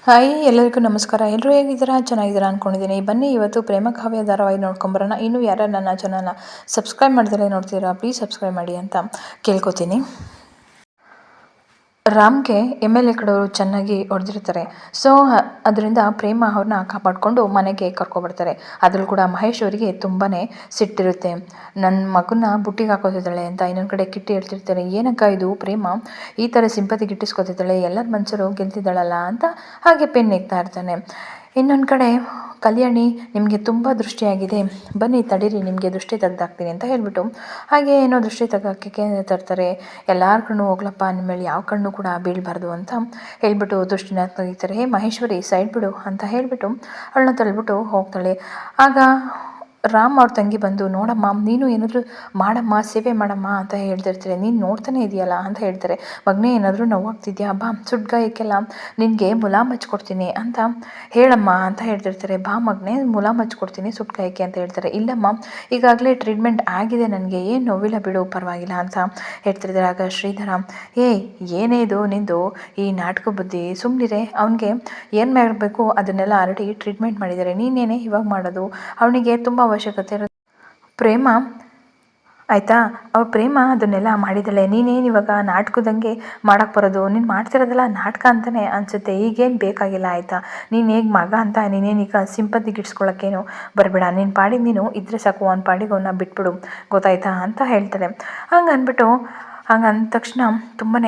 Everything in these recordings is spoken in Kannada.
ಹಾಯ್ ಎಲ್ಲರಿಗೂ ನಮಸ್ಕಾರ. ಎಲ್ಲರೂ ಹೇಗಿದ್ದೀರಾ? ಚೆನ್ನಾಗಿದ್ದೀರಾ ಅಂದ್ಕೊಂಡಿದ್ದೀನಿ. ಬನ್ನಿ ಇವತ್ತು ಪ್ರೇಮ ಕಾವ್ಯ ಧಾರಾವಾಹಿ ನೋಡ್ಕೊಂಬರೋಣ. ಇನ್ನೂ ಯಾರು ನನ್ನ ಚಾನಲ್ನ ಸಬ್ಸ್ಕ್ರೈಬ್ ಮಾಡ್ದಲೇ ನೋಡ್ತೀರಾ, ಪ್ಲೀಸ್ ಸಬ್ಸ್ಕ್ರೈಬ್ ಮಾಡಿ ಅಂತ ಕೇಳ್ಕೊತೀನಿ. ರಾಮ್ಗೆ MLA ಕಡೆಯವರು ಚೆನ್ನಾಗಿ ಹೊಡೆದಿರ್ತಾರೆ. ಸೊ ಅದರಿಂದ ಪ್ರೇಮ ಅವ್ರನ್ನ ಕಾಪಾಡಿಕೊಂಡು ಮನೆಗೆ ಕರ್ಕೊಬರ್ತಾರೆ. ಅದರಲ್ಲೂ ಕೂಡ ಮಹೇಶ್ ಅವರಿಗೆ ತುಂಬಾ ಸಿಟ್ಟಿರುತ್ತೆ. ನನ್ನ ಮಗನ ಬುಟ್ಟಿಗೆ ಹಾಕೋತಿದ್ದಾಳೆ ಅಂತ. ಇನ್ನೊಂದು ಕಡೆ ಕಿಟ್ಟಿ ಹೇಳ್ತಿರ್ತಾರೆ, ಏನಕ್ಕ ಇದು ಪ್ರೇಮ ಈ ಥರ ಸಿಂಪತಿ ಗಿಟ್ಟಿಸ್ಕೊತಿದ್ದಾಳೆ, ಎಲ್ಲರ ಮನಸ್ಸರು ಗೆಲ್ತಿದ್ದಾಳಲ್ಲ ಅಂತ ಹಾಗೆ ಪೆನ್ ಇಕ್ತಾ ಇರ್ತಾನೆ. ಇನ್ನೊಂದು ಕಡೆ ಕಲ್ಯಾಣಿ, ನಿಮಗೆ ತುಂಬ ದೃಷ್ಟಿಯಾಗಿದೆ, ಬನ್ನಿ ತಡೀರಿ, ನಿಮಗೆ ದೃಷ್ಟಿ ತೆಗ್ದಾಕ್ತೀನಿ ಅಂತ ಹೇಳಿಬಿಟ್ಟು ಹಾಗೆ ಏನೋ ದೃಷ್ಟಿ ತೆಗ್ದಾಕಕ್ಕೆ ತರ್ತಾರೆ. ಎಲ್ಲರ ಕಣ್ಣು ಹೋಗ್ಲಪ್ಪ, ನಿಮ್ಮ ಮೇಲೆ ಯಾವ ಕಣ್ಣು ಕೂಡ ಬೀಳಬಾರ್ದು ಅಂತ ಹೇಳ್ಬಿಟ್ಟು ದೃಷ್ಟಿನ ತೆಗಿತಾರೆ. ಮಹೇಶ್ವರಿ ಸೈಡ್ ಬಿಡು ಅಂತ ಹೇಳಿಬಿಟ್ಟು ಅವಳನ್ನ ತಳ್ಳಿಬಿಟ್ಟು ಹೋಗ್ತಾಳೆ. ಆಗ ರಾಮ್ ಅವ್ರ ತಂಗಿ ಬಂದು, ನೋಡಮ್ಮ ನೀನು ಏನಾದರೂ ಮಾಡಮ್ಮ, ಸೇವೆ ಮಾಡಮ್ಮ ಅಂತ ಹೇಳ್ತಿರ್ತಾರೆ. ನೀನು ನೋಡ್ತಾನೆ ಇದೆಯಲ್ಲ ಅಂತ ಹೇಳ್ತಾರೆ. ಮಗನೇ ಏನಾದರೂ ನೋವಾಗ್ತಿದ್ಯಾ, ಬಾ ಸುಡ್ಗಾಯಕ್ಕೆಲ್ಲ ನಿನಗೆ ಮುಲಾಮ್ ಹಚ್ಕೊಡ್ತೀನಿ ಅಂತ ಹೇಳಮ್ಮ ಅಂತ ಹೇಳ್ತಿರ್ತಾರೆ. ಬಾ ಮಗನೇ ಮುಲಾಮ್ ಹಚ್ಕೊಡ್ತೀನಿ ಸುಡ್ಗಾಯಕ್ಕೆ ಅಂತ ಹೇಳ್ತಾರೆ. ಇಲ್ಲಮ್ಮ ಈಗಾಗಲೇ ಟ್ರೀಟ್ಮೆಂಟ್ ಆಗಿದೆ, ನನಗೆ ಏನು ನೋವಿಲ್ಲ ಬಿಡು, ಪರವಾಗಿಲ್ಲ ಅಂತ ಹೇಳ್ತಿರ್ತಾರೆ. ಆಗ ಶ್ರೀಧರ, ಏನೇ ಇದು ನಿಂದು ಈ ನಾಟಕ ಬುದ್ಧಿ, ಸುಮ್ಮನಿರೆ, ಅವನಿಗೆ ಏನು ಮಾಡಬೇಕು ಅದನ್ನೆಲ್ಲ ಆಲ್ರೆಡಿ ಟ್ರೀಟ್ಮೆಂಟ್ ಮಾಡಿದ್ದಾರೆ, ನೀನೇನೇ ಇವಾಗ ಮಾಡೋದು, ಅವನಿಗೆ ತುಂಬ ಅವಶ್ಯಕತೆ ಇರುತ್ತೆ. ಪ್ರೇಮ ಆಯಿತಾ, ಅವ್ರ ಪ್ರೇಮ ಅದನ್ನೆಲ್ಲ ಮಾಡಿದ್ದಾಳೆ, ನೀನೇನು ಇವಾಗ ನಾಟಕದಂಗೆ ಮಾಡೋಕ್ಕೆ ಬರೋದು, ನೀನು ಮಾಡ್ತಿರೋದೆಲ್ಲ ನಾಟಕ ಅಂತಲೇ ಅನಿಸುತ್ತೆ, ಈಗೇನು ಬೇಕಾಗಿಲ್ಲ ಆಯಿತಾ, ನೀನು ಹೇಗೆ ಮಗ ಅಂತ ನೀನೇನೀಗ ಸಿಂಪತಿ ಗಿಟ್ಸ್ಕೊಳ್ಳೋಕ್ಕೇನು ಬರಬೇಡ, ನೀನು ಪಾಡಿಗೆ ನೀನು ಇದ್ರೆ ಸಾಕು, ಅವ್ನ ಪಾಡಿಗೆ ಅವನ್ನ ಬಿಟ್ಬಿಡು, ಗೊತ್ತಾಯ್ತಾ ಅಂತ ಹೇಳ್ತಾರೆ. ಹಂಗೆ ಅಂದ್ಬಿಟ್ಟು ಅಂದ ತಕ್ಷಣ ತುಂಬಾ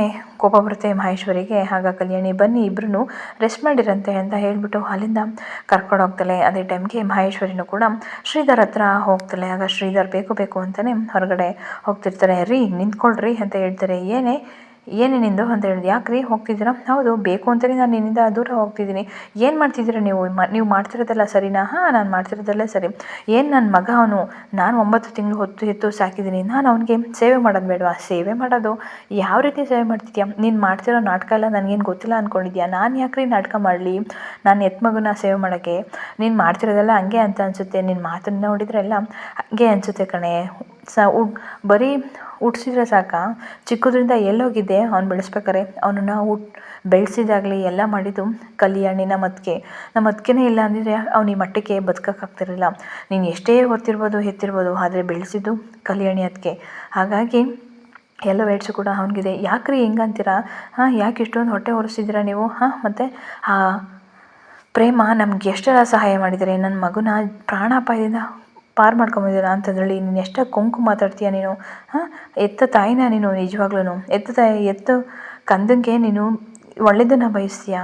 ಕೋಪ ಬರುತ್ತೆ ಮಹೇಶ್ವರಿಗೆ. ಆಗ ಕಲ್ಯಾಣಿ, ಬನ್ನಿ ಇಬ್ಬರೂ ರೆಸ್ಟ್ ಮಾಡಿರಂತೆ ಅಂತ ಹೇಳಿಬಿಟ್ಟು ಅಲ್ಲಿಂದ ಕರ್ಕೊಂಡು ಹೋಗ್ತಾಳೆ. ಅದೇ ಟೈಮ್ಗೆ ಮಹೇಶ್ವರಿನೂ ಕೂಡ ಶ್ರೀಧರ್ ಹತ್ರ ಹೋಗ್ತಾಳೆ. ಆಗ ಶ್ರೀಧರ್ ಬೇಕು ಅಂತಲೇ ಹೊರಗಡೆ ಹೋಗ್ತಿರ್ತಾರೆ. ರೀ ನಿಂತ್ಕೊಳ್ರಿ ಅಂತ ಹೇಳ್ತಾರೆ. ಏನೇನಿಂದು ಅಂತ ಹೇಳಿದೆ. ಯಾಕೆ ರೀ ಹೋಗ್ತಿದ್ದೀರಾ? ಹೌದು, ಬೇಕು ಅಂತಲೇ ನಾನು ನಿನ್ನಿಂದ ದೂರ ಹೋಗ್ತಿದ್ದೀನಿ. ಏನು ಮಾಡ್ತಿದ್ದೀರಾ ನೀವು ಮಾಡ್ತಿರೋದೆಲ್ಲ ಸರಿನಾ? ನಾನು ಮಾಡ್ತಿರೋದೆಲ್ಲ ಸರಿ. ಏನು ನನ್ನ ಮಗ ಅವನು, ನಾನು 9 ತಿಂಗಳು ಹೊತ್ತು ಸಾಕಿದ್ದೀನಿ, ನಾನು ಅವನಿಗೆ ಸೇವೆ ಮಾಡೋದು ಬೇಡವಾ? ಸೇವೆ ಮಾಡೋದು ಯಾವ ರೀತಿ ಸೇವೆ ಮಾಡ್ತಿದ್ಯಾ? ನೀನು ಮಾಡ್ತಿರೋ ನಾಟಕ ಎಲ್ಲ ನನಗೇನು ಗೊತ್ತಿಲ್ಲ ಅಂದ್ಕೊಂಡಿದ್ಯಾ? ನಾನು ಯಾಕೆ ರೀ ನಾಟಕ ಮಾಡಲಿ, ನಾನು ಎತ್ತ ಮಗುನ ಸೇವೆ ಮಾಡೋಕ್ಕೆ? ನೀನು ಮಾಡ್ತಿರೋದೆಲ್ಲ ಹಂಗೆ ಅಂತ ಅನಿಸುತ್ತೆ, ನಿನ್ನ ಮಾತನ್ನು ನೋಡಿದರೆ ಎಲ್ಲ ಹಂಗೆ ಅನಿಸುತ್ತೆ ಕಣೆ. ಬರೀ ಹುಟ್ಸಿದ್ರೆ ಸಾಕ, ಚಿಕ್ಕದ್ರಿಂದ ಎಲ್ಲೋಗಿದ್ದೆ ಅವ್ನು ಬೆಳೆಸ್ಬೇಕಾರೆ, ಅವನನ್ನು ಬೆಳೆಸಿದಾಗಲಿ ಎಲ್ಲ ಮಾಡಿದ್ದು ಕಲ್ಯಾಣಿ ನಮ್ಮ ಅತ್ತಿಗೆನೇ ಇಲ್ಲ ಅಂದಿದ್ರೆ ಅವ್ನು ಈ ಮಟ್ಟಕ್ಕೆ ಬದುಕೋಕ್ಕಾಗ್ತಿರಲಿಲ್ಲ. ನೀನು ಎಷ್ಟೇ ಎತ್ತಿರ್ಬೋದು, ಆದರೆ ಬೆಳೆಸಿದ್ದು ಕಲ್ಯಾಣಿ ಅತ್ತಿಗೆ. ಹಾಗಾಗಿ ಎಲ್ಲ ವೇಟ್ಸು ಕೂಡ ಅವನಿಗಿದೆ. ಯಾಕ್ರಿ ಹಿಂಗಂತೀರಾ? ಯಾಕೆ ಇಷ್ಟೊಂದು ಹೊಟ್ಟೆ ಹೊರಿಸಿದ್ದೀರಾ ನೀವು? ಮತ್ತು ಪ್ರೇಮ ನಮ್ಗೆ ಎಷ್ಟೆಲ್ಲ ಸಹಾಯ ಮಾಡಿದ್ದಾರೆ, ನನ್ನ ಮಗುನ ಪ್ರಾಣಾಪಾಯದಿಂದ ಪಾರು ಮಾಡ್ಕೊಂಬಂದಿಲ್ಲ ಅಂತಂದೇಳಿ ನೀನು ಎಷ್ಟು ಕೊಂಕು ಮಾತಾಡ್ತೀಯ ನೀನು? ಎತ್ತ ತಾಯಿನ ನೀನು, ನಿಜವಾಗ್ಲೂ ಎತ್ತು ಕಂದಂಗೆ ನೀನು ಒಳ್ಳೆಯದನ್ನು ಬಯಸ್ತೀಯ?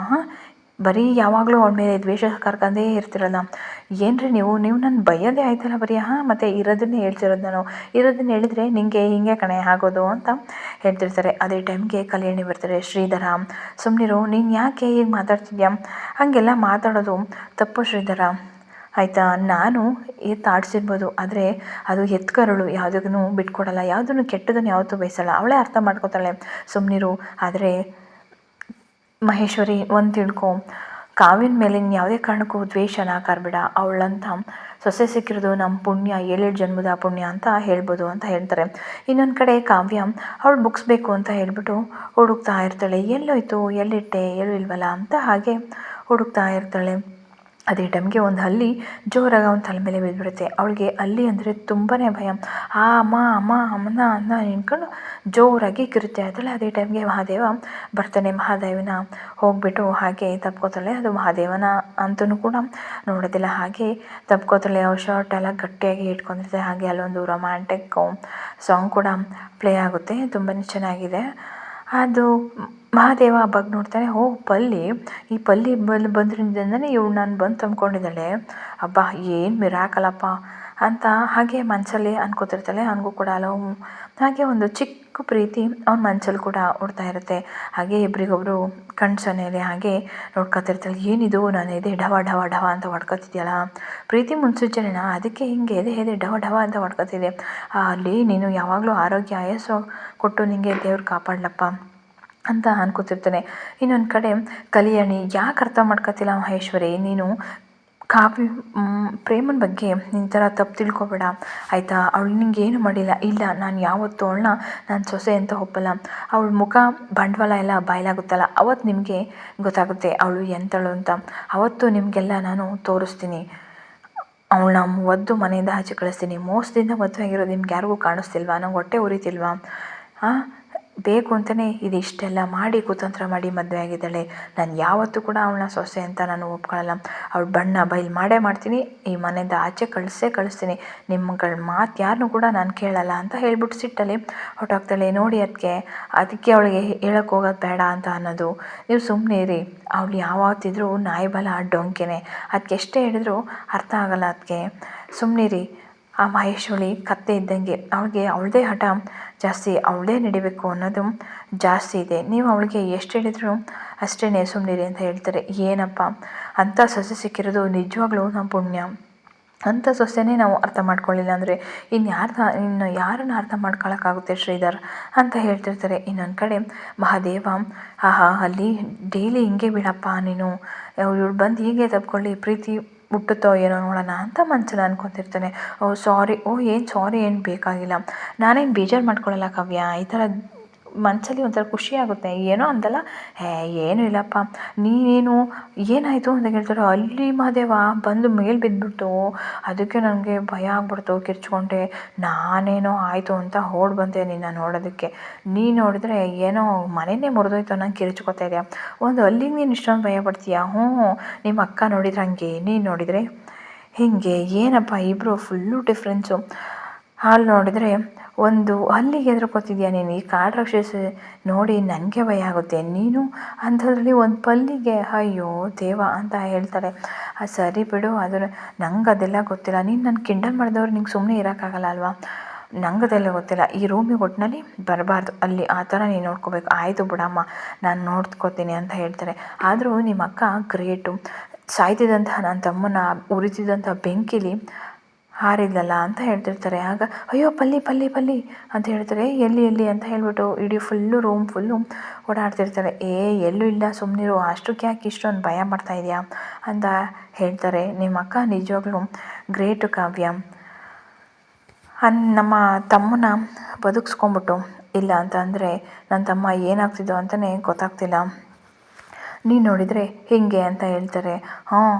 ಬರೀ ಯಾವಾಗಲೂ ಅವಳ ಮೇಲೆ ದ್ವೇಷ ಕರ್ಕೊಂಡೇ ಇರ್ತಿರಲ್ಲ. ಏನ್ರಿ ನೀವು ನನ್ನ ಬೈಯೋದೇ ಆಯ್ತಲ್ಲ ಬರೀ. ಮತ್ತು ಇರೋದನ್ನೇ ಹೇಳ್ತಿರೋದು ನಾನು, ಇರೋದನ್ನ ಹೇಳಿದರೆ ನಿನಗೆ ಹಿಂಗೆ ಕಣೆ ಆಗೋದು ಅಂತ ಹೇಳ್ತಿರ್ತಾರೆ. ಅದೇ ಟೈಮ್ಗೆ ಕಲ್ಯಾಣಿ ಬರ್ತಾರೆ. ಶ್ರೀಧರ, ಸುಮ್ಮನಿರು, ನೀನು ಯಾಕೆ ಹೀಗೆ ಮಾತಾಡ್ತಿದ್ಯಾ? ಹಾಗೆಲ್ಲ ಮಾತಾಡೋದು ತಪ್ಪು ಶ್ರೀಧರ, ಆಯಿತಾ? ನಾನು ಆಡಿಸಿರ್ಬೋದು, ಆದರೆ ಅದು ಎತ್ಕರಳು, ಯಾವುದಕ್ಕೂ ಬಿಟ್ಕೊಡಲ್ಲ, ಯಾವುದನ್ನು ಕೆಟ್ಟದನ್ನು ಯಾವತ್ತೂ ಬಯಸಲ್ಲ, ಅವಳೇ ಅರ್ಥ ಮಾಡ್ಕೋತಾಳೆ, ಸುಮ್ಮನಿರು. ಆದರೆ ಮಹೇಶ್ವರಿ, ಒಂದು ತಿಳ್ಕೊ, ಕಾವ್ಯನ ಮೇಲೆ ನೀನು ಯಾವುದೇ ಕಾರಣಕ್ಕೂ ದ್ವೇಷನ ಕಾರಬೇಡ. ಅವಳಂತ ಸೊಸೆ ಸಿಕ್ಕಿರೋದು ನಮ್ಮ ಪುಣ್ಯ, 7 ಜನ್ಮದ ಪುಣ್ಯ ಅಂತ ಹೇಳ್ಬೋದು ಅಂತ ಹೇಳ್ತಾರೆ. ಇನ್ನೊಂದು ಕಡೆ ಕಾವ್ಯ ಅವಳು ಬುಕ್ಸ್ ಬೇಕು ಅಂತ ಹೇಳ್ಬಿಟ್ಟು ಹುಡುಕ್ತಾ ಇರ್ತಾಳೆ. ಎಲ್ಲೋಯ್ತು, ಎಲ್ಲಿಟ್ಟೆ, ಎಲ್ಲೂ ಇಲ್ವಲ್ಲ ಅಂತ ಹಾಗೆ ಹುಡುಕ್ತಾ ಇರ್ತಾಳೆ. ಅದೇ ಟೈಮ್ಗೆ ಒಂದು ಹಲ್ಲಿ ಜೋರಾಗಿ ಅವನ ತಲೆ ಮೇಲೆ ಬಿದ್ದುಬಿಡುತ್ತೆ. ಅವಳಿಗೆ ಹಲ್ಲಿ ಅಂದರೆ ತುಂಬಾ ಭಯ. ಅಮ್ಮನ ಅನ್ನ ನಿಂತ್ಕೊಂಡು ಜೋರಾಗಿ ಕಿರುತ್ತಾ ಇರ್ತಾಳೆ. ಅದೇ ಟೈಮ್ಗೆ ಮಹಾದೇವ ಬರ್ತಾನೆ. ಮಹಾದೇವನ ಹೋಗ್ಬಿಟ್ಟು ಹಾಗೆ ತಪ್ಕೋತಾಳೆ. ಅದು ಮಹಾದೇವನ ಅಂತೂ ಕೂಡ ನೋಡೋದಿಲ್ಲ, ಹಾಗೆ ತಪ್ಕೋತಾಳೆ. ಅವ್ರ ಶರ್ಟ್ ಎಲ್ಲ ಗಟ್ಟಿಯಾಗಿ ಇಟ್ಕೊಂಡಿರ್ತಾರೆ. ಹಾಗೆ ಅಲ್ಲೊಂದು ರೊಮ್ಯಾಂಟಿಕ್ ಸಾಂಗ್ ಕೂಡ ಪ್ಲೇ ಆಗುತ್ತೆ, ತುಂಬಾ ಚೆನ್ನಾಗಿದೆ ಅದು. ಮಹಾದೇವ ಹಬ್ಬಕ್ಕೆ ನೋಡ್ತಾನೆ, ಈ ಪಲ್ಲಿ ಬಂದ್ರಿಂದನೇ ಇವಳು ನಾನು ಬಂದು ತಂದ್ಕೊಂಡಿದ್ದಾಳೆ, ಅಬ್ಬಾ ಏನು ಮಿರಾಕಲಪ್ಪ ಅಂತ ಹಾಗೆ ಮನಸ್ಸಲ್ಲಿ ಅನ್ಕೋತಿರ್ತಾಳೆ. ಅವನಿಗೂ ಕೂಡ ಹಾಗೆ ಒಂದು ಚಿಕ್ಕ ಪ್ರೀತಿ ಅವ್ನ ಮನಸ್ಸಲ್ಲಿ ಕೂಡ ಓಡ್ತಾ ಇರುತ್ತೆ. ಹಾಗೆ ಇಬ್ಬರಿಗೊಬ್ರು ಕಣ್ಸನೇಲಿ ಹಾಗೆ ನೋಡ್ಕೊತಿರ್ತಾಳೆ. ಏನಿದು, ನಾನು ಎದೆ ಢವ ಢವ ಢವ ಅಂತ ಹೊಡ್ಕೊತಿದ್ಯಲ್ಲ, ಪ್ರೀತಿ ಮುನ್ಸೂಚನೆನಾ? ಅದಕ್ಕೆ ಹಿಂಗೆ ಎದೆ ಢವ ಢವ ಅಂತ ಹೊಡ್ಕೊತಿದ್ದೆ. ಅಲ್ಲಿ ನೀನು ಯಾವಾಗಲೂ ಆರೋಗ್ಯ ಆಯಸ್ಸು ಕೊಟ್ಟು ನಿನಗೆ ದೇವ್ರು ಕಾಪಾಡಲಪ್ಪ ಅಂತ ಅನ್ಕೋತಿರ್ತಾನೆ. ಇನ್ನೊಂದು ಕಡೆ ಕಲ್ಯಾಣಿ, ಯಾಕೆ ಅರ್ಥ ಮಾಡ್ಕೊತಿಲ್ಲ ಮಹೇಶ್ವರಿ, ನೀನು ಕಾವ್ಯ ಪ್ರೇಮನ ಬಗ್ಗೆ ನಿನ್ನ ಥರ ತಪ್ಪು ತಿಳ್ಕೊಬೇಡ ಆಯಿತಾ. ಅವಳು ನಿಂಗೇನು ಮಾಡಿಲ್ಲ. ಇಲ್ಲ, ನಾನು ಯಾವತ್ತೂ ಅವಳನ್ನ ನಾನು ಸೊಸೆ ಅಂತ ಒಪ್ಪಲ್ಲ. ಅವಳ ಮುಖ ಬಂಡವಾಳ ಎಲ್ಲ ಬಯಲಾಗುತ್ತಲ್ಲ, ಅವತ್ತು ನಿಮಗೆ ಗೊತ್ತಾಗುತ್ತೆ ಅವಳು ಎಂಥಳು ಅಂತ. ಅವತ್ತು ನಿಮಗೆಲ್ಲ ನಾನು ತೋರಿಸ್ತೀನಿ. ಅವಳನ್ನ ಒದ್ದು ಮನೆಯಿಂದ ಆಚೆ ಕಳಿಸ್ತೀನಿ. ಮೋಸದಿಂದ ಮದುವೆ ಆಗಿರೋದು ನಿಮ್ಗೆ ಯಾರಿಗೂ ಕಾಣಿಸ್ತಿಲ್ವಾ? ನಂಗೆ ಹೊಟ್ಟೆ ಉರಿತಿಲ್ವಾ? ಹಾಂ, ಬೇಕು ಅಂತಲೇ ಇದಿಷ್ಟೆಲ್ಲ ಮಾಡಿ ಕುತಂತ್ರ ಮಾಡಿ ಮದುವೆ ಆಗಿದ್ದಾಳೆ. ನಾನು ಯಾವತ್ತೂ ಕೂಡ ಅವಳನ್ನ ಸೊಸೆ ಅಂತ ನಾನು ಒಪ್ಕೊಳ್ಳಲ್ಲ. ಅವಳು ಬಣ್ಣ ಬಯಲು ಮಾಡೇ ಮಾಡ್ತೀನಿ, ಈ ಮನೆಯಿಂದ ಆಚೆ ಕಳಿಸ್ತೀನಿ. ನಿಮ್ಮಗಳ ಮಾತು ಯಾರನ್ನೂ ಕೂಡ ನಾನು ಕೇಳಲ್ಲ ಅಂತ ಹೇಳ್ಬಿಟ್ಟು ಸಿಟ್ಟಲ್ಲಿ ಹೊರಟೋಗ್ತಾಳೆ. ನೋಡಿ ಅದಕ್ಕೆ ಅವಳಿಗೆ ಹೇಳಕ್ಕೆ ಹೋಗೋದು ಬೇಡ ಅಂತ ಅನ್ನೋದು. ನೀವು ಸುಮ್ಮನೆ ಇರಿ. ಅವಳು ಯಾವತ್ತಿದ್ರೂ ನಾಯಿ ಬಲ ಡೊಂಕೆನೆ. ಅದಕ್ಕೆ ಎಷ್ಟೇ ಹೇಳಿದ್ರು ಅರ್ಥ ಆಗಲ್ಲ. ಅದಕ್ಕೆ ಸುಮ್ಮನಿರಿ. ಆ ಮಹೇಶ್ವರಿ ಕತ್ತೆ ಇದ್ದಂಗೆ, ಅವಳಿಗೆ ಅವಳದೇ ಹಠ ಜಾಸ್ತಿ, ಅವಳದೇ ನಡಿಬೇಕು ಅನ್ನೋದು ಜಾಸ್ತಿ ಇದೆ. ನೀವು ಅವಳಿಗೆ ಎಷ್ಟು ಹೇಳಿದ್ರು ಅಷ್ಟೇ, ಸುಮ್ಮನಿರಿ ಅಂತ ಹೇಳ್ತಾರೆ. ಏನಪ್ಪ ಅಂಥ ಸೊಸೆ ಸಿಕ್ಕಿರೋದು ನಿಜವಾಗ್ಲೂ ನಮ್ಮ ಪುಣ್ಯ. ಅಂಥ ಸೊಸೆನೇ ನಾವು ಅರ್ಥ ಮಾಡ್ಕೊಳ್ಳಿಲ್ಲ ಅಂದರೆ ಇನ್ನು ಯಾರನ್ನು ಅರ್ಥ ಮಾಡ್ಕೊಳಕ್ಕಾಗುತ್ತೆ ಶ್ರೀಧರ್ ಅಂತ ಹೇಳ್ತಿರ್ತಾರೆ. ಇನ್ನೊಂದು ಕಡೆ ಮಹಾದೇವ, ಆಹಾ ಅಲ್ಲಿ ಡೈಲಿ ಹಿಂಗೆ ಬಿಡಪ್ಪ ನೀನು, ಇವಳು ಬಂದು ಹೀಗೆ ತಪ್ಕೊಳ್ಳಿ, ಪ್ರೀತಿ ಮುಟ್ಟುತ್ತೋ ಏನೋ ನೋಡೋಣ ಅಂತ ಮನಸ್ಸಲ್ಲಿ ಅನ್ಕೊತಿರ್ತಾನೆ. ಏನು ಸಾರಿ ಏನು ಬೇಕಾಗಿಲ್ಲ, ನಾನೇನು ಬೇಜಾರು ಮಾಡ್ಕೊಳ್ಳಲ್ಲ ಕಾವ್ಯ. ಈ ಥರ ಮನಸ್ಸಲ್ಲಿ ಒಂಥರ ಖುಷಿ ಆಗುತ್ತೆ. ಏನೋ ಅಂತಲ್ಲ, ಏನೂ ಇಲ್ಲಪ್ಪ, ನೀನೇನು ಏನಾಯಿತು ಅಂತ ಕೇಳ್ತಾರೆ. ಅಲ್ಲಿ ಮಹಾದೇವ ಬಂದು ಮೇಲೆ ಬಿದ್ದುಬಿಟ್ಟು, ಅದಕ್ಕೆ ನನಗೆ ಭಯ ಆಗ್ಬಿಡ್ತು, ಕಿರ್ಚ್ಕೊಂಡೆ. ನಾನೇನೋ ಆಯಿತು ಅಂತ ಓಡಿ ಬಂದೆ ನಿನ್ನ ನೋಡೋದಕ್ಕೆ. ನೀನು ನೋಡಿದ್ರೆ ಏನೋ ಮನೆಯೇ ಮುರಿದೋಯ್ತು ಅನ್ನಂಗೆ ಕಿರ್ಚ್ಕೊತಾ ಇದೆಯಾ. ಒಂದು ಅಲ್ಲಿಗೆ ನೀನು ಇಷ್ಟೊಂದು ಭಯ ಪಡ್ತೀಯಾ? ನಿಮ್ಮ ಅಕ್ಕ ನೋಡಿದ್ರೆ ಹಂಗೆ, ನೀನು ನೋಡಿದರೆ ಹೀಗೆ. ಏನಪ್ಪ ಇಬ್ಬರು ಫುಲ್ಲು ಡಿಫ್ರೆನ್ಸು. ಅಲ್ಲಿ ನೋಡಿದರೆ ಒಂದು ಹಲ್ಲಿಗೆ ಹೆದರ್ಕೋತಿದ್ಯಾ ನೀನು. ಈ ಕಾಡು ರಾಕ್ಷಸ ನೋಡಿ ನನಗೆ ಭಯ ಆಗುತ್ತೆ, ನೀನು ಅಂಥದ್ರಲ್ಲಿ ಒಂದು ಪಲ್ಲಿಗೆ, ಅಯ್ಯೋ ದೇವ ಅಂತ ಹೇಳ್ತಾರೆ. ಸರಿ ಬಿಡು, ನಂಗೆ ಅದೆಲ್ಲ ಗೊತ್ತಿಲ್ಲ. ನೀನು ನನ್ನ ಕಿಂಡಲ್ ಮಾಡಿದವ್ರು ನಿಂಗೆ ಸುಮ್ಮನೆ ಇರೋಕ್ಕಾಗಲ್ಲ ಅಲ್ವಾ? ನಂಗೆ ಅದೆಲ್ಲ ಗೊತ್ತಿಲ್ಲ. ಈ ರೂಮಿಗೆ ಒಟ್ಟಿನಲ್ಲಿ ಬರಬಾರ್ದು, ಅಲ್ಲಿ ಆ ಥರ ನೀನು ನೋಡ್ಕೋಬೇಕು. ಆಯಿತು ಬಿಡಮ್ಮ, ನಾನು ನೋಡ್ಕೋತೀನಿ ಅಂತ ಹೇಳ್ತಾರೆ. ಆದರೂ ನಿಮ್ಮ ಅಕ್ಕ ಗ್ರೇಟು. ಸಾಯ್ತಿದ್ದಂತಹ ನನ್ನ ತಮ್ಮನ ಉರಿತಿದ್ದಂಥ ಬೆಂಕಿಲಿ ಹಾರಿದ್ಲಲ್ಲ ಅಂತ ಹೇಳ್ತಿರ್ತಾರೆ. ಆಗ ಅಯ್ಯೋ ಪಲ್ಲಿ ಪಲ್ಲಿ ಪಲ್ಲಿ ಅಂತ ಹೇಳ್ತಾರೆ. ಎಲ್ಲಿ ಅಂತ ಹೇಳ್ಬಿಟ್ಟು ಇಡೀ ರೂಮ್ ಫುಲ್ಲು ಓಡಾಡ್ತಿರ್ತಾರೆ. ಎಲ್ಲೂ ಇಲ್ಲ, ಸುಮ್ಮನಿರು, ಅಷ್ಟಕ್ಕೆ ಯಾಕೆ ಇಷ್ಟೊಂದು ಭಯ ಮಾಡ್ತಾ ಇದೆಯಾ ಅಂತ ಹೇಳ್ತಾರೆ. ನಿಮ್ಮ ಅಕ್ಕ ನಿಜವಾಗ್ಲೂ ಗ್ರೇಟು ಕಾವ್ಯ. ನಮ್ಮ ತಮ್ಮನ ಬದುಕಿಸ್ಕೊಂಬಿಟ್ಟು, ಇಲ್ಲ ಅಂತ ಅಂದರೆ ನನ್ನ ತಮ್ಮ ಏನಾಗ್ತಿದ್ದೋ ಅಂತಲೇ ಗೊತ್ತಾಗ್ತಿಲ್ಲ. ನೀನು ನೋಡಿದರೆ ಹೀಗೆ ಅಂತ ಹೇಳ್ತಾರೆ.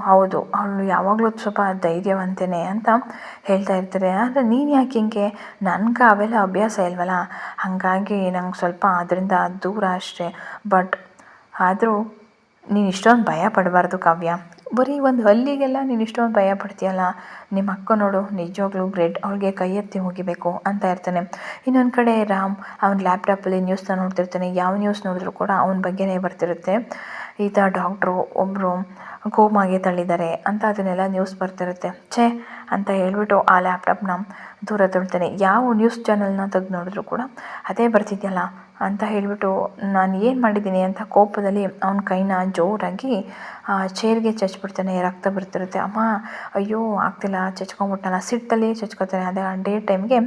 ಹೌದು, ಅವಳು ಯಾವಾಗಲೂ ಸ್ವಲ್ಪ ಧೈರ್ಯವಂತನೇ ಅಂತ ಹೇಳ್ತಾ ಇರ್ತಾರೆ. ಆದರೆ ನೀನು ಯಾಕೆ ಹಿಂಗೆ? ನನಗೆ ಅವೆಲ್ಲ ಅಭ್ಯಾಸ ಇಲ್ವಲ್ಲ, ಹಾಗಾಗಿ ನಂಗೆ ಸ್ವಲ್ಪ ಅದರಿಂದ ದೂರ ಅಷ್ಟೇ. ಬಟ್ ಆದರೂ ನೀನು ಇಷ್ಟೊಂದು ಭಯ ಪಡಬಾರ್ದು ಕಾವ್ಯ. ಬರೀ ಒಂದು ಹಲ್ಲಿಗೆಲ್ಲ ನೀನು ಇಷ್ಟೊಂದು ಭಯ ಪಡ್ತೀಯಲ್ಲ. ನಿಮ್ಮ ಅಕ್ಕ ನೋಡು ನಿಜವಾಗ್ಲೂ ಗ್ರೇಟ್, ಅವಳಿಗೆ ಕೈ ಎತ್ತಿ ಹೋಗಿಬೇಕು ಅಂತ ಇರ್ತಾನೆ. ಇನ್ನೊಂದು ಕಡೆ ರಾಮ್ ಅವನ ಲ್ಯಾಪ್ಟಾಪಲ್ಲಿ ನ್ಯೂಸ್ನ ನೋಡ್ತಿರ್ತಾನೆ. ಯಾವ ನ್ಯೂಸ್ ನೋಡಿದ್ರು ಕೂಡ ಅವನ ಬಗ್ಗೆನೇ ಬರ್ತಿರುತ್ತೆ. ಈ ಥರ ಡಾಕ್ಟ್ರು ಒಬ್ಬರು ಕೋಮಾಗೆ ತಳ್ಳಿದ್ದಾರೆ ಅಂತ ಅದನ್ನೆಲ್ಲ ನ್ಯೂಸ್ ಬರ್ತಿರುತ್ತೆ. ಅಂತ ಹೇಳ್ಬಿಟ್ಟು ಆ ಲ್ಯಾಪ್ಟಾಪ್ನ ದೂರ ತಳ್ತಾನೆ. ಯಾವ ನ್ಯೂಸ್ ಚಾನಲ್ನ ತೆಗೆದು ನೋಡಿದ್ರು ಕೂಡ ಅದೇ ಬರ್ತಿದೆಯಲ್ಲ ಅಂತ ಹೇಳಿಬಿಟ್ಟು ನಾನು ಏನು ಮಾಡಿದ್ದೀನಿ ಅಂತ ಕೋಪದಲ್ಲಿ ಅವನ ಕೈನ ಜೋರಾಗಿ ಚೇರ್ಗೆ ಚಚ್ಬಿಡ್ತಾನೆ. ರಕ್ತ ಬರ್ತಿರುತ್ತೆ. ಅಮ್ಮ ಅಯ್ಯೋ ಆಗ್ತಿಲ್ಲ, ಚಚ್ಕೊಂಬಿಟ್ಟಲ್ಲ, ಸಿಟ್ಟಲ್ಲಿ ಚಚ್ಕೊತಾನೆ. ಅದೇ ಟೈಮ್ಗೆ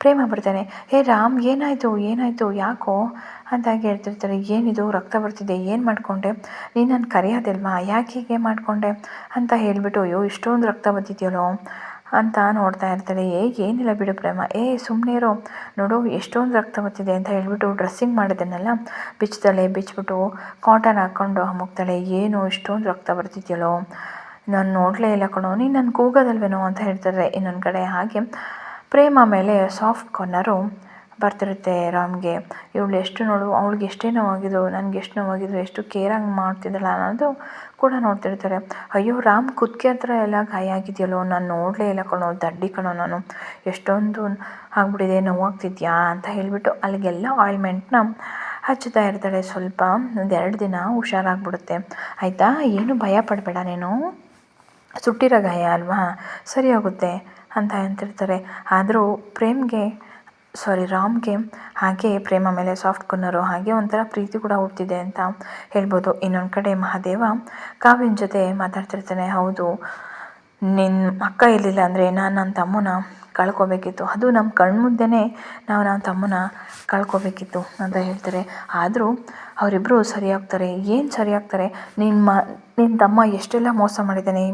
ಪ್ರೇಮ ಬರ್ತಾನೆ. ರಾಮ್ ಏನಾಯಿತು ಯಾಕೋ ಅಂತ ಹೇಳ್ತಿರ್ತಾರೆ. ಏನಿದು ರಕ್ತ ಬರ್ತಿದೆ, ಏನು ಮಾಡಿಕೊಂಡೆ ನೀನು? ನಾನು ಕರೆಯೋದಿಲ್ವಾ, ಯಾಕೆ ಹೀಗೆ ಮಾಡಿಕೊಂಡೆ ಅಂತ ಹೇಳಿಬಿಟ್ಟು ಅಯ್ಯೋ ಇಷ್ಟೊಂದು ರಕ್ತ ಬರ್ತಿದೆಯಲ್ಲೋ ಅಂತ ನೋಡ್ತಾ ಇರ್ತಾರೆ. ಏನಿಲ್ಲ ಬಿಡು ಪ್ರೇಮ, ಸುಮ್ಮನೆ ಇರೋ, ನೋಡು ಎಷ್ಟೊಂದು ರಕ್ತ ಬರ್ತಿದೆ ಅಂತ ಹೇಳ್ಬಿಟ್ಟು ಡ್ರೆಸ್ಸಿಂಗ್ ಮಾಡಿದ್ದನ್ನೆಲ್ಲ ಬಿಚ್ಚಿಬಿಟ್ಟು ಕಾಟನ್ ಹಾಕ್ಕೊಂಡು ಮುಗ್ತಾಳೆ. ಏನು ಇಷ್ಟೊಂದು ರಕ್ತ ಬರ್ತಿದೆಯಲ್ಲೋ, ನಾನು ನೋಡಲೇ ಇಲ್ಲ ಕಣೋ, ನೀನು ನನ್ನ ಕೂಗೋದಲ್ವೇನೋ ಅಂತ ಹೇಳ್ತಾರೆ. ಇನ್ನೊಂದು ಕಡೆ ಹಾಗೆ ಪ್ರೇಮ ಮೇಲೆ ಸಾಫ್ಟ್ ಕಾರ್ನರು ಬರ್ತಿರುತ್ತೆ ರಾಮ್ಗೆ. ಇವಳು ಎಷ್ಟು ನೋಡು, ಅವಳಿಗೆ ಎಷ್ಟೇ ನೋವಾಗಿದ್ರು, ನನಗೆ ಎಷ್ಟು ನೋವಾಗಿದ್ರು, ಎಷ್ಟು ಕೇರಾಗಿ ಮಾಡ್ತಿದ್ದಲ್ಲ ಅನ್ನೋದು ಕೂಡ ನೋಡ್ತಿರ್ತಾರೆ. ಅಯ್ಯೋ ರಾಮ್ ಕುತ್ತಿಗೆ ಹತ್ರ ಎಲ್ಲ ಗಾಯ ಆಗಿದೆಯಲ್ಲೋ, ನಾನು ನೋಡಲೇ ಇಲ್ಲ ಕಣೋ, ದಡ್ಡಿ ಕಣೋ ನಾನು, ಎಷ್ಟೊಂದು ಆಗ್ಬಿಟ್ಟಿದೆ, ನೋವಾಗ್ತಿದ್ಯಾ ಅಂತ ಹೇಳಿಬಿಟ್ಟು ಅಲ್ಲಿಗೆಲ್ಲ ಆಯಿಲ್ಮೆಂಟ್ನ ಹಚ್ಚುತ್ತಾ ಇರ್ತಾಳೆ. ಸ್ವಲ್ಪ ಒಂದು 2 ದಿನ ಹುಷಾರಾಗ್ಬಿಡುತ್ತೆ ಆಯಿತಾ, ಏನು ಭಯ ಪಡಬೇಡ ನೀನು, ಸುಟ್ಟಿರೋ ಗಾಯ ಅಲ್ವಾ, ಸರಿ ಹೋಗುತ್ತೆ ಅಂತ ಅಂತಿರ್ತಾರೆ. ಆದರೂ ರಾಮ್ಗೆ ಹಾಗೆ ಪ್ರೇಮ ಮೇಲೆ ಸಾಫ್ಟ್ ಕಾರ್ನರು, ಹಾಗೆ ಒಂಥರ ಪ್ರೀತಿ ಕೂಡ ಹುಟ್ಟಿದೆ ಅಂತ ಹೇಳ್ಬೋದು. ಇನ್ನೊಂದು ಕಡೆ ಮಹಾದೇವ ಕಾವ್ಯನ ಜೊತೆ ಮಾತಾಡ್ತಿರ್ತಾನೆ. ಹೌದು, ನಿನ್ನ ಅಕ್ಕ ಇರಲಿಲ್ಲ ಅಂದರೆ ನಾನು ನನ್ನ ತಮ್ಮನ ಕಳ್ಕೊಬೇಕಿತ್ತು, ಅದು ನಮ್ಮ ಕಣ್ಮುಂದೆನೇ ನಾವು ನನ್ನ ತಮ್ಮನ ಕಳ್ಕೊಬೇಕಿತ್ತು ಅಂತ ಹೇಳ್ತಾರೆ. ಆದರೂ ಅವರಿಬ್ಬರು ಸರಿಯಾಗ್ತಾರೆ. ಏನು ಸರಿಯಾಗ್ತಾರೆ? ನಿನ್ನ ತಮ್ಮ ಎಷ್ಟೆಲ್ಲ ಮೋಸ ಮಾಡಿದ್ದಾನೆ,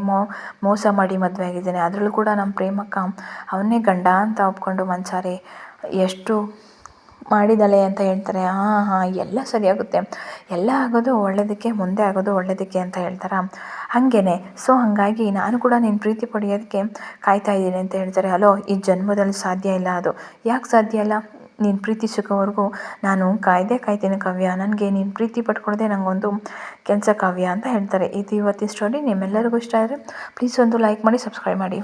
ಮೋಸ ಮಾಡಿ ಮದುವೆ ಆಗಿದ್ದಾನೆ. ಅದರಲ್ಲೂ ಕೂಡ ನಮ್ಮ ಪ್ರೇಮಕ್ಕ ಅವನ್ನೇ ಗಂಡ ಅಂತ ಒಪ್ಕೊಂಡು ಮನಸಾರೆ ಎಷ್ಟು ಮಾಡಿದ್ದಾಳೆ ಅಂತ ಹೇಳ್ತಾರೆ. ಹಾಂ ಹಾಂ, ಎಲ್ಲ ಸರಿಯಾಗುತ್ತೆ, ಎಲ್ಲ ಆಗೋದು ಒಳ್ಳೆಯದಕ್ಕೆ, ಮುಂದೆ ಆಗೋದು ಒಳ್ಳೆಯದಕ್ಕೆ ಅಂತ ಹೇಳ್ತಾರೆ. ಹಾಗೇನೆ ಹಾಗಾಗಿ ನಾನು ಕೂಡ ನಿನ್ನ ಪ್ರೀತಿ ಪಡೆಯೋದಕ್ಕೆ ಕಾಯ್ತಾ ಇದ್ದೀನಿ ಅಂತ ಹೇಳ್ತಾರೆ. ಹಲೋ, ಈ ಜನ್ಮದಲ್ಲಿ ಸಾಧ್ಯ ಇಲ್ಲ ಅದು. ಯಾಕೆ ಸಾಧ್ಯ ಇಲ್ಲ? ನೀನು ಪ್ರೀತಿ ಸಿಗೋವರೆಗೂ ನಾನು ಕಾಯ್ತೀನಿ ಕಾವ್ಯ. ನನಗೆ ನೀನು ಪ್ರೀತಿ ಪಡ್ಕೊಳ್ಳೋದೇ ನನಗೊಂದು ಕೆಲಸ ಕಾವ್ಯ ಅಂತ ಹೇಳ್ತಾರೆ. ಇದು ಇವತ್ತಿನ ಸ್ಟೋರಿ. ನಿಮ್ಮೆಲ್ಲರಿಗೂ ಇಷ್ಟ ಆದರೆ ಪ್ಲೀಸ್ ಒಂದು ಲೈಕ್ ಮಾಡಿ, ಸಬ್ಸ್ಕ್ರೈಬ್ ಮಾಡಿ.